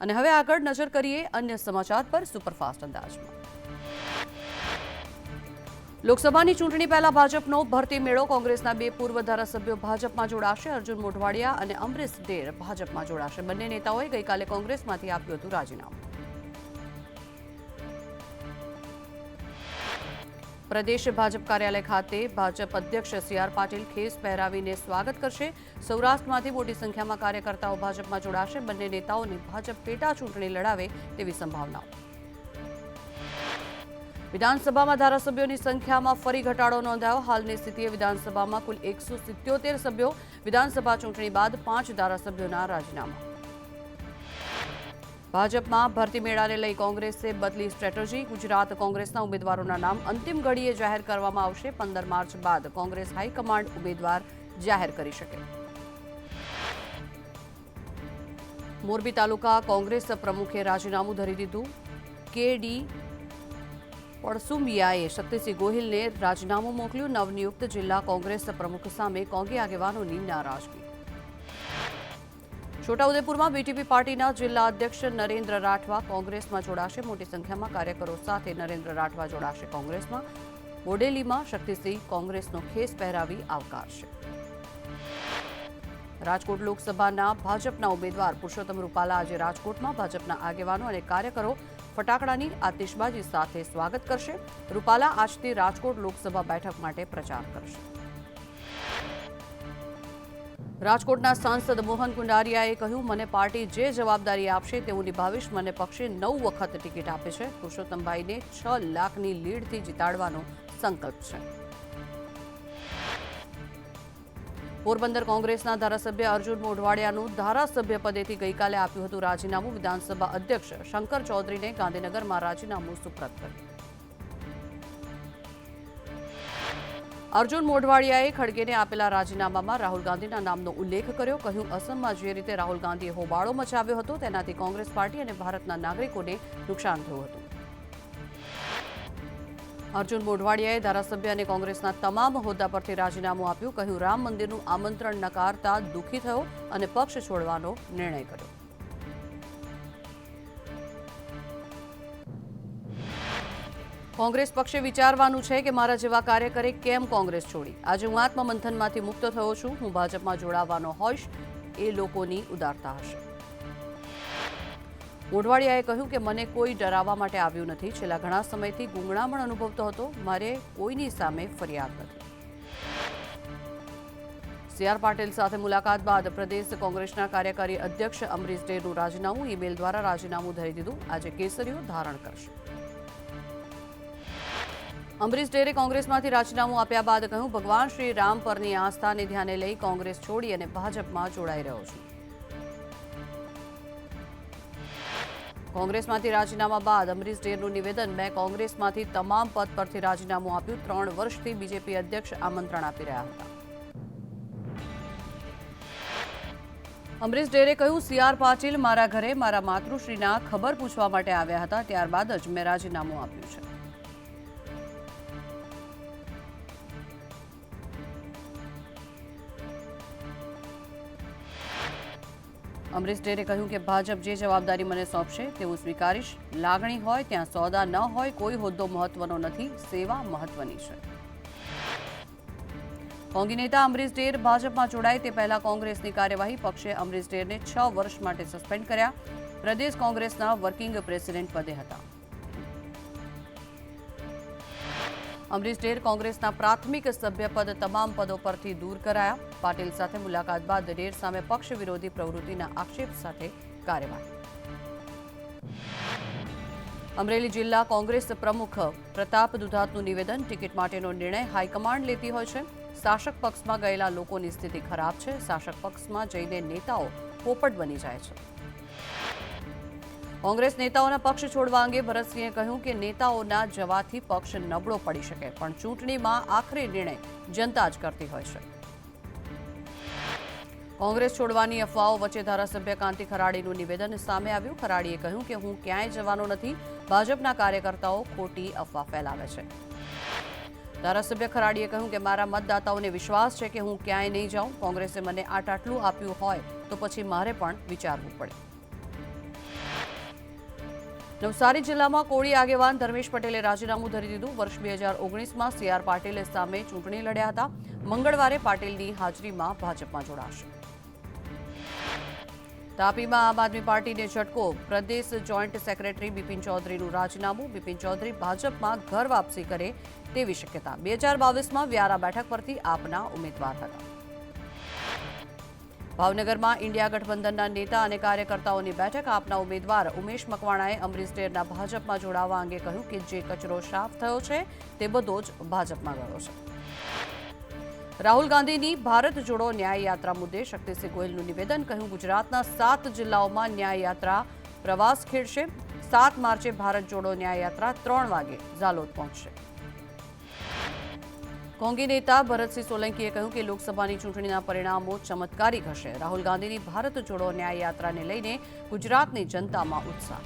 અને હવે આગળ નજર કરીએ અન્ય સમાચાર પર સુપરફાસ્ટ અંદાજમાં। લોકસભાની ચૂંટણી પહેલા ભાજપનો ભરતી મેળો। કોંગ્રેસના 2 પૂર્વ ધારાસભ્યો ભાજપમાં જોડાશે। અર્જુન મોઢવાડિયા અને અમરીશ ડેર ભાજપમાં જોડાશે। બંને નેતાઓએ ગઈકાલે કોંગ્રેસમાંથી આપ્યું હતું રાજીનામું। પ્રદેશ ભાજપ કાર્યાલય ખાતે ભાજપ અધ્યક્ષ સી.આર. પાટીલ ખેસ પહેરાવીને સ્વાગત કરશે। સૌરાષ્ટ્રમાંથી મોટી સંખ્યામાં કાર્યકર્તાઓ ભાજપમાં જોડાશે। બંને નેતાઓને ભાજપ પેટા ચૂંટણી લડાવે તેવી સંભાવનાઓ। વિધાનસભામાં ધારાસભ્યોની સંખ્યામાં ફરી ઘટાડો નોંધાયો। હાલની સ્થિતિએ વિધાનસભામાં કુલ 177 સભ્યો। વિધાનસભા ચૂંટણી બાદ 5 ધારાસભ્યોના રાજીનામા। ભાજપમાં ભરતી મેળાને લઈ કોંગ્રેસે બદલી સ્ટ્રેટેજી। ગુજરાત કોંગ્રેસના ઉમેદવારોના નામ અંતિમ ઘડીએ જાહેર કરવામાં આવશે। 15 માર્ચ બાદ કોંગ્રેસ હાઈકમાન્ડ ઉમેદવાર જાહેર કરી શકે। મોરબી તાલુકા કોંગ્રેસ પ્રમુખે રાજીનામું ધરી દીધું। કે.ડી. પડસુમિયાએ શક્તિસિંહ ગોહિલને રાજીનામું મોકલ્યું। નવનિયુક્ત જિલ્લા કોંગ્રેસ પ્રમુખ સામે કોંગી આગેવાનોની નારાજગી। છોટાઉદેપુરમાં બીટીપી પાર્ટીના જિલ્લા અધ્યક્ષ નરેન્દ્ર રાઠવા કોંગ્રેસમાં જોડાશે। મોટી સંખ્યામાં કાર્યકરો સાથે નરેન્દ્ર રાઠવા જોડાશે કોંગ્રેસમાં। બોડેલીમાં શક્તિસિંહ કોંગ્રેસનો ખેસ પહેરાવી આવકારશે। રાજકોટ લોકસભાના ભાજપના ઉમેદવાર પુરુષોત્તમ રૂપાલા આજે રાજકોટમાં ભાજપના આગેવાનો અને કાર્યકરો ફટાકડાની આતિશબાજી સાથે સ્વાગત કરશે। રૂપાલા આજથી રાજકોટ લોકસભા બેઠક માટે પ્રચાર કરશે। રાજકોટના સાંસદ મોહન કુંડારિયાએ કહ્યું, મને પાર્ટી જે જવાબદારી આપશે તેવું નિભાવીશ। મને પક્ષે 9 વખત ટિકિટ આપે છે। પુરુષોત્તમભાઈને 6 લાખની લીડથી જીતાડવાનો સંકલ્પ છે। પોરબંદર કોંગ્રેસના ધારાસભ્ય અર્જુન મોઢવાડિયાનું ધારાસભ્ય પદેથી ગઈકાલે આપ્યું હતું રાજીનામું। વિધાનસભા અધ્યક્ષ શંકર ચૌધરીને ગાંધીનગરમાં રાજીનામું સુપ્રત કર્યું। અર્જુન મોઢવાડિયાએ ખડગેને આપેલા રાજીનામામાં રાહુલ ગાંધીના નામનો ઉલ્લેખ કર્યો। કહ્યું, અસમમાં જે રીતે રાહુલ ગાંધીએ હોબાળો મચાવ્યો હતો તેનાથી કોંગ્રેસ પાર્ટી અને ભારતના નાગરિકોને નુકસાન થયું હતું। અર્જુન મોઢવાડિયાએ ધારાસભ્ય અને કોંગ્રેસના તમામ હોદ્દા પરથી રાજીનામું આપ્યું। કહ્યું, રામ મંદિરનું આમંત્રણ નકારતા દુઃખી થયો અને પક્ષ છોડવાનો નિર્ણય કર્યો। કોંગ્રેસ પક્ષે વિચારવાનું છે કે મારા જેવા કાર્યકરે કેમ કોંગ્રેસ છોડી। આજે હું આત્મમંથનમાંથી મુક્ત થયો છું। હું ભાજપમાં જોડાવાનો હોઈશ એ લોકોની ઉદારતા હશે। મોઢવાડિયાએ કહ્યું કે મને કોઈ ડરાવવા માટે આવ્યું નથી। છેલ્લા ઘણા સમયથી ગૂંગળામણ અનુભવતો હતો। મારે કોઈની સામે ફરિયાદ નથી। સી.આર. પાટીલ સાથે મુલાકાત બાદ પ્રદેશ કોંગ્રેસના કાર્યકારી અધ્યક્ષ અમરીશ ડેરનું રાજીનામું। ઈમેલ દ્વારા રાજીનામું ધરી દીધું। આજે કેસરીઓ ધારણ કરશે। અમરીશ ડેરે કોંગ્રેસમાંથી રાજીનામું આપ્યા બાદ કહ્યું, ભગવાન શ્રી રામ પરની આસ્થાને ધ્યાને લઈ કોંગ્રેસ છોડી અને ભાજપમાં જોડાઈ રહ્યો છું। કોંગ્રેસમાંથી રાજીનામા બાદ અમરીશ ડેરનું નિવેદન, મેં કોંગ્રેસમાંથી તમામ પદ પરથી રાજીનામું આપ્યું। 3 વર્ષથી બીજેપી અધ્યક્ષ આમંત્રણ આપી રહ્યા હતા। અમરીશ ડેરે કહ્યું, સી.આર. પાટીલ મારા ઘરે મારા માતૃશ્રીના ખબર પૂછવા માટે આવ્યા હતા। ત્યારબાદ જ મેં રાજીનામું આપ્યું છે। અમરીશ ડેરે કહ્યું કે ભાજપ જે જવાબદારી મને સોંપશે તે હું સ્વીકારીશ। લાગણી હોય ત્યાં સોદા ન હોય। કોઈ હોદ્દો મહત્વનો નથી, સેવા મહત્વની છે। કોંગી નેતા અમરીશ ડેર ભાજપમાં જોડાય તે પહેલા કોંગ્રેસની કાર્યવાહી। પક્ષે અમરીશ ડેરને 6 વર્ષ માટે સસ્પેન્ડ કર્યા। પ્રદેશ કોંગ્રેસના વર્કિંગ પ્રેસિડેન્ટ પદે હતા। અમરીશ ડેર કોંગ્રેસના પ્રાથમિક સભ્યપદ તમામ પદો પરથી દૂર કરાયા। પાટીલ સાથે મુલાકાત બાદ ડેર સામે પક્ષ વિરોધી પ્રવૃત્તિના આક્ષેપ સાથે કાર્યવાહી। અમરેલી જિલ્લા કોંગ્રેસ પ્રમુખ પ્રતાપ દુધાતનું નિવેદન, ટિકિટ માટેનો નિર્ણય હાઈકમાન્ડ લેતી હોય છે। શાસક પક્ષમાં ગયેલા લોકોની સ્થિતિ ખરાબ છે। શાસક પક્ષમાં જઈને નેતાઓ પોપટ બની જાય છે। કોંગ્રેસ નેતાઓના પક્ષ છોડવા અંગે ભરતસિંહે કહ્યું કે નેતાઓના જવાથી પક્ષ નબળો પડી શકે, પણ ચૂંટણીમાં આખરી નિર્ણય જનતા જ કરતી હોય છે। કોંગ્રેસ છોડવાની અફવાઓ વચ્ચે ધારાસભ્ય કાંતિ ખરાડીનું નિવેદન સામે આવ્યું। ખરાડીએ કહ્યું કે હું ક્યાંય જવાનો નથી। ભાજપના કાર્યકર્તાઓ ખોટી અફવા ફેલાવે છે। ધારાસભ્ય ખરાડીએ કહ્યું કે મારા મતદાતાઓને વિશ્વાસ છે કે હું ક્યાંય નહીં જાઉં। કોંગ્રેસે મને આટલું આપ્યું હોય તો પછી મારે પણ વિચારવું પડે। નવસારી જિલ્લામાં કોળી આગેવાન ધર્મેશ પટેલે રાજીનામું ધરી દીધું. વર્ષ 2019માં CR પાટીલે સામે ચૂંટણી લડ્યા હતા. મંગળવારે પાટીલની હાજરીમાં ભાજપમાં જોડાશે. તાપીમાં આમ આદમી પાર્ટીને ઝટકો. પ્રદેશ જોઈન્ટ સેક્રેટરી બિપિન ચૌધરીનું રાજીનામું. બિપિન ચૌધરી ભાજપમાં ઘર વાપસી કરે તેવી શક્યતા. 2022માં વ્યારા બેઠક પરથી આપના ઉમેદવાર હતા. ભાવનગરમાં ઇન્ડિયા ગઠબંધનના નેતા અને કાર્યકર્તાઓની બેઠક. આપના ઉમેદવાર ઉમેશ મકવાણાએ અમરીશ ડેરના ભાજપમાં જોડાવા અંગે કહ્યું કે જે કચરો સાફ થયો છે તે બધો જ ભાજપમાં ગયો છે. રાહુલ ગાંધીની ભારત જોડો ન્યાય યાત્રા મુદ્દે શક્તિસિંહ ગોહિલનું નિવેદન. કહ્યું ગુજરાતના 7 જિલ્લાઓમાં ન્યાય યાત્રા પ્રવાસ ખેડશે. 7 માર્ચે ભારત જોડો ન્યાય યાત્રા 3 વાગે ઝાલોદ પહોંચશે. કોંગી નેતા ભરતસિંહ સોલંકીએ કહ્યું કે લોકસભાની ચૂંટણીના પરિણામો ચમત્કારિક હશે. રાહુલ ગાંધીની ભારત જોડો ન્યાય યાત્રાને લઈને ગુજરાતની જનતામાં ઉત્સાહ.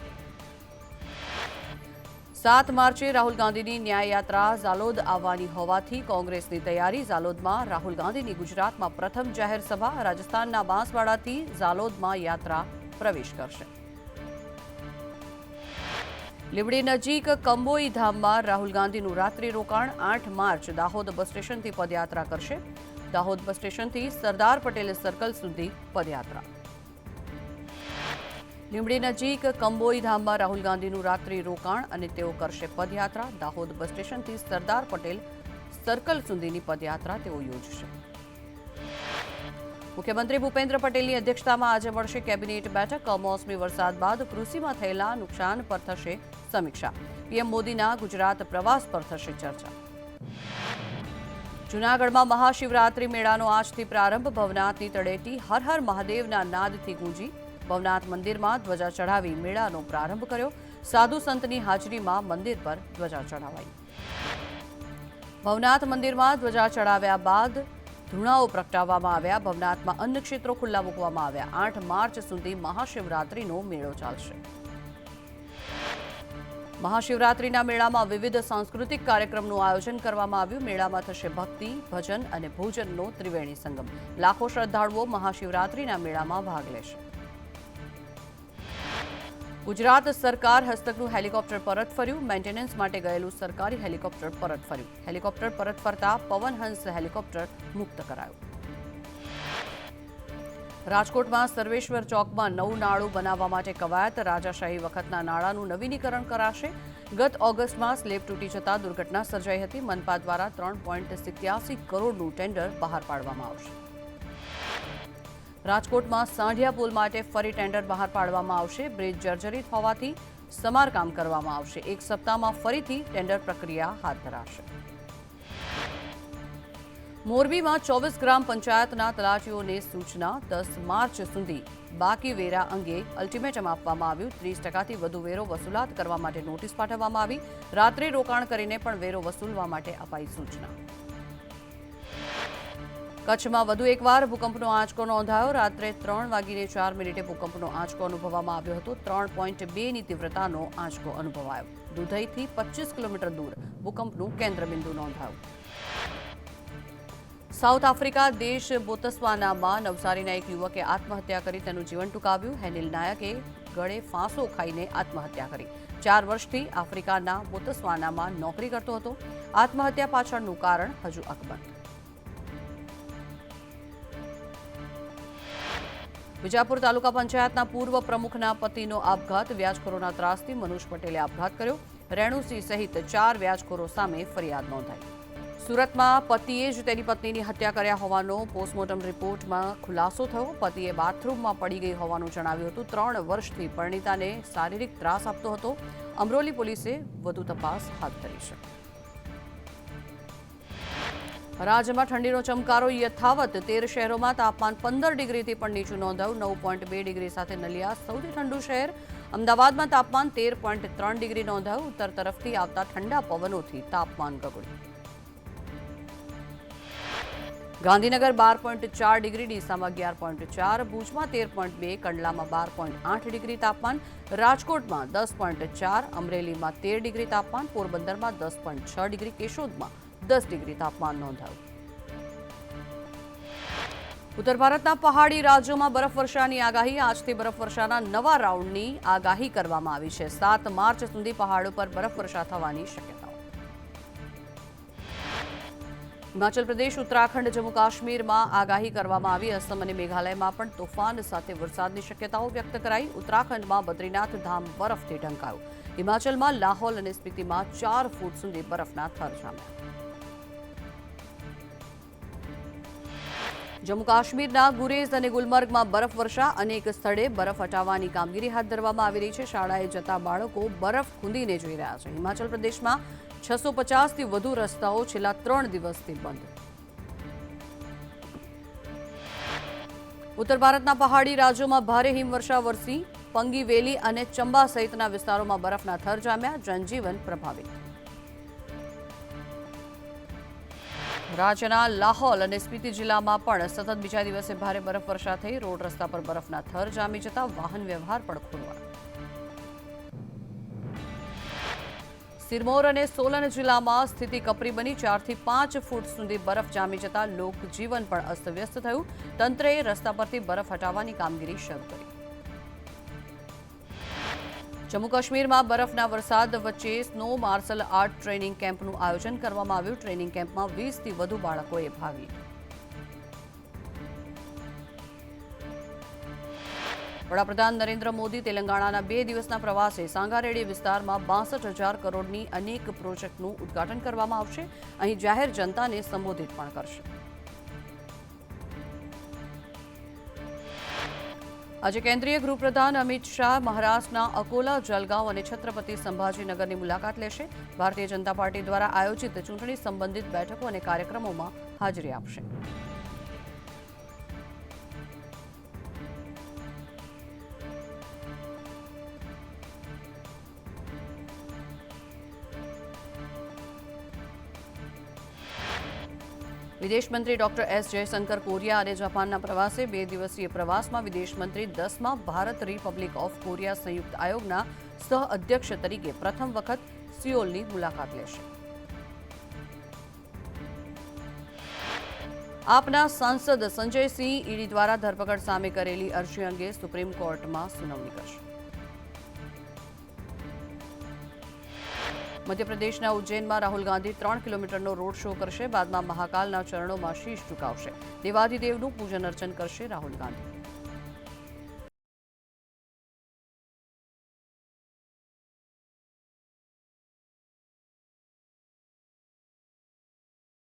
7 માર્ચે રાહુલ ગાંધીની ન્યાય યાત્રા ઝાલોદ આવવાની હોવાથી કોંગ્રેસની તૈયારી. ઝાલોદમાં રાહુલ ગાંધીની ગુજરાતમાં પ્રથમ જાહેર સભા. રાજસ્થાનના બાંસવાડાથી ઝાલોદમાં યાત્રા પ્રવેશ કરશે. લીંબડી નજીક કંબોઈ ધામમાં રાહુલ ગાંધીનું રાત્રિ રોકાણ. 8 માર્ચ દાહોદ બસ સ્ટેશનથી પદયાત્રા કરશે. દાહોદ બસ સ્ટેશનથી સરદાર પટેલ સર્કલ સુધી પદયાત્રા. લીંબડી નજીક કંબોઈ ધામમાં રાહુલ ગાંધીનું રાત્રિ રોકાણ અને તેઓ કરશે પદયાત્રા. દાહોદ બસ સ્ટેશનથી સરદાર પટેલ સર્કલ સુધીની પદયાત્રા તેઓ યોજશે. મુખ્યમંત્રી ભૂપેન્દ્ર પટેલની અધ્યક્ષતામાં આજે મળશે કેબિનેટ બેઠક. કમોસમી વરસાદ બાદ કૃષિમાં થયેલા નુકસાન પર થશે સમીક્ષા. પીએમ મોદીના ગુજરાત પ્રવાસ પર થશે ચર્ચા. જૂનાગઢમાં મહાશિવરાત્રી મેળાનો આજથી પ્રારંભ. ભવનાથની તળેટી હર હર મહાદેવના નાદથી ગુંજી. ભવનાથ મંદિરમાં ધ્વજા ચઢાવી મેળાનો પ્રારંભ કર્યો. સાધુ સંતની હાજરીમાં મંદિર પર ધ્વજા ચઢાવાઈ. ભવનાથ મંદિરમાં ધ્વજા ચઢાવ્યા બાદ ધૂણાઓ પ્રગટાવવામાં આવ્યા. ભવનાથમાં અન્ન ક્ષેત્રો ખુલ્લા મૂકવામાં આવ્યા. 8 માર્ચ સુધી મહાશિવરાત્રીનો મેળો ચાલશે. મહાશિવરાત્રીના મેળામાં વિવિધ સાંસ્કૃતિક કાર્યક્રમનું આયોજન કરવામાં આવ્યું. મેળામાં થશે ભક્તિ, ભજન અને ભોજનનો ત્રિવેણી સંગમ. લાખો શ્રદ્ધાળુઓ મહાશિવરાત્રીના મેળામાં ભાગ લેશે. ગુજરાત સરકાર હસ્તકનું હેલિકોપ્ટર પરત ફર્યું. મેન્ટેનન્સ માટે ગયેલું સરકારી હેલિકોપ્ટર પરત ફર્યું. હેલિકોપ્ટર પરત ફરતા પવનહંસ હેલિકોપ્ટર મુક્ત કરાયું. રાજકોટમાં સર્વેશ્વર ચોકમાં નવું નાળું બનાવવા માટે કવાયત. રાજાશાહી વખતના નાળાનું નવીનીકરણ કરાશે. ગત ઓગસ્ટમાં સ્લેબ તૂટી જતા દુર્ઘટના સર્જાઈ હતી. મનપા દ્વારા 3.87 કરોડનું ટેન્ડર બહાર પાડવામાં આવશે. રાજકોટમાં સાંઢિયા પુલ માટે ફરી ટેન્ડર બહાર પાડવામાં આવશે. બ્રિજ જર્જરિત હોવાથી સમારકામ કરવામાં આવશે. 1 સપ્તાહમાં ફરીથી ટેન્ડર પ્રક્રિયા હાથ ધરાશે. મોરબીમાં 24 ગ્રામ પંચાયતના તલાટીઓને સૂચના. 10 માર્ચ સુધી બાકી વેરા અંગે અલ્ટિમેટમ આપવામાં આવ્યું. 30%થી વધુ વેરો વસૂલાત કરવા માટે નોટિસ પાઠવવામાં આવી. રાત્રે રોકાણ કરીને પણ વેરો વસૂલવા માટે અપાઈ સૂચના. કચ્છમાં વધુ એકવાર ભૂકંપનો આંચકો નોંધાયો. રાત્રે 3:04 ભૂકંપનો આંચકો અનુભવવામાં આવ્યો હતો. 3.2ની તીવ્રતાનો આંચકો અનુભવાયો. દુધઈથી 25 કિલોમીટર દૂર ભૂકંપનું કેન્દ્રબિંદુ નોંધાયું. સાઉથ આફ્રિકા દેશ બોત્સવાનામાં નવસારીના એક યુવકે આત્મહત્યા કરી તેનું જીવન ટૂંકાવ્યું. હેનિલ નાયકે ગળે ફાંસો ખાઈને આત્મહત્યા કરી. 4 વર્ષથી આફ્રિકાના બોત્સવાનામાં નોકરી કરતો હતો. આત્મહત્યા પાછળનું કારણ હજુ અકબંધ. વિજાપુર તાલુકા પંચાયતના પૂર્વ પ્રમુખના પતિનો આપઘાત. વ્યાજખોરોના ત્રાસથી મનુષ પટેલે આપઘાત કર્યો. રેણુસિંહ સહિત 4 વ્યાજખોરો સામે ફરિયાદ નોંધાઈ. સુરતમાં પતિએ જ તેની પત્નીની હત્યા કર્યા હોવાનો પોસ્ટમોર્ટમ રિપોર્ટમાં ખુલાસો થયો. પતિએ બાથરૂમમાં પડી ગઈ હોવાનું જણાવ્યું હતું. 3 વર્ષથી પરિણીતાને શારીરિક ત્રાસ આપતો હતો. અમરોલી પોલીસે વધુ તપાસ હાથ ધરી છે. રાજ્યમાં ઠંડીનો ચમકારો યથાવત. 13 શહેરોમાં તાપમાન 15 ડિગ્રીથી પણ નીચું નોંધાયું. 9.2 ડિગ્રી સાથે નલિયા સૌથી ઠંડુ શહેર. અમદાવાદમાં તાપમાન 13.3 ડિગ્રી નોંધાયું. ઉત્તર તરફથી આવતા ઠંડા પવનોથી તાપમાન ગગડ્યું. ગાંધીનગર 12.4 ડિગ્રી, ડીસામાં 11.4, ભુજમાં 13.2, કંડલામાં 12.8 ડિગ્રી તાપમાન, રાજકોટમાં 10.4, અમરેલીમાં 13 ડિગ્રી તાપમાન, પોરબંદરમાં 10.6 ડિગ્રી, કેશોદમાં 10 ડિગ્રી તાપમાન નોંધાયું. ઉત્તર ભારતના પહાડી રાજ્યોમાં બરફવર્ષાની આગાહી આજથી બરફવર્ષાના નવા રાઉન્ડની આગાહી કરવામાં આવી છે 7 માર્ચ સુધી પહાડો પર બરફવર્ષા થવાની શક્યતાઓ હિમાચલ પ્રદેશ ઉત્તરાખંડ જમ્મુ કાશ્મીરમાં આગાહી કરવામાં આવી અસમ અને મેઘાલયમાં પણ તોફાન સાથે વરસાદની શક્યતાઓ વ્યક્ત કરાઈ ઉત્તરાખંડમાં બદ્રીનાથ ધામ બરફથી ઢંકાયું હિમાચલમાં લાહોલ અને સ્પીતિમાં 4 ફૂટ સુધી બરફના થર જામ્યા જમ્મુ કાશ્મીરના ગુરેઝ અને ગુલમર્ગમાં બરફવર્ષા અનેક સ્થળે બરફ હટાવવાની કામગીરી હાથ ધરવામાં આવી રહી છે શાળાએ જતા બાળકો બરફ ખૂંદીને જોઈ રહ્યા છે હિમાચલ પ્રદેશમાં 650થી વધુ રસ્તાઓ છેલ્લા 3 દિવસથી બંધ ઉત્તર ભારતના પહાડી રાજ્યોમાં ભારે હિમવર્ષા વરસી પંગી વેલી અને ચંબા સહિતના વિસ્તારોમાં બરફના થર જામ્યા જનજીવન પ્રભાવિત રાજ્યના લાહોલ અને સ્પીતિ જિલ્લામાં પણ સતત બીજા દિવસે ભારે બરફવર્ષા થઈ રોડ રસ્તા પર બરફના થર જામી જતા વાહન વ્યવહાર પણ ખોરવાયો સિરમૌર અને સોલન જિલ્લામાં સ્થિતિ કપરી બની 4 થી 5 ફૂટ સુધી બરફ જામી જતા લોકજીવન પણ અસ્તવ્યસ્ત થયું તંત્રએ રસ્તા પરથી બરફ હટાવવાની કામગીરી શરૂ કરી જમ્મુ કાશ્મીરમાં બરફના વરસાદ વચ્ચે સ્નો માર્શલ આર્ટ ટ્રેનિંગ કેમ્પનું આયોજન કરવામાં આવ્યું ટ્રેનિંગ કેમ્પમાં 20થી વધુ બાળકોએ ભાગ લીધો વડાપ્રધાન નરેન્દ્ર મોદી તેલંગાણાના 2 દિવસના પ્રવાસે સાંગારેડ્ડી વિસ્તારમાં 62,000 કરોડની અનેક પ્રોજેક્ટનું ઉદ્ઘાટન કરવામાં આવશે અહીં જાહેર જનતાને સંબોધિત પણ કરશે આજે કેન્દ્રીય ગૃહપ્રધાન અમિત શાહ મહારાષ્ટ્રના અકોલા જલગાંવ અને છત્રપતિ સંભાજીનગરની મુલાકાત લેશે ભારતીય જનતા પાર્ટી દ્વારા આયોજિત ચૂંટણી સંબંધિત બેઠકો અને કાર્યક્રમોમાં હાજરી આપશે વિદેશ મંત્રી ડોક્ટર એસ જયશંકર કોરિયા અને જાપાનના પ્રવાસે 2 દિવસીય પ્રવાસમાં વિદેશ મંત્રી 10મા ભારત રિપબ્લિક ઓફ કોરિયા સંયુક્ત આયોગના સહ અધ્યક્ષ તરીકે પ્રથમ વખત સિયોલની મુલાકાત લેશે આપના સાંસદ સંજયસિંહ ઈડી દ્વારા ધરપકડ સામે કરેલી અરજી અંગે સુપ્રીમ કોર્ટમાં સુનાવણી કરશે મધ્યપ્રદેશના ઉજ્જૈનમાં રાહુલ ગાંધી 3 કિલોમીટરનો રોડ શો કરશે બાદમાં મહાકાલના ચરણોમાં શીશ ઝુકાવશે દેવાધિદેવનું પૂજન અર્ચન કરશે રાહુલ ગાંધી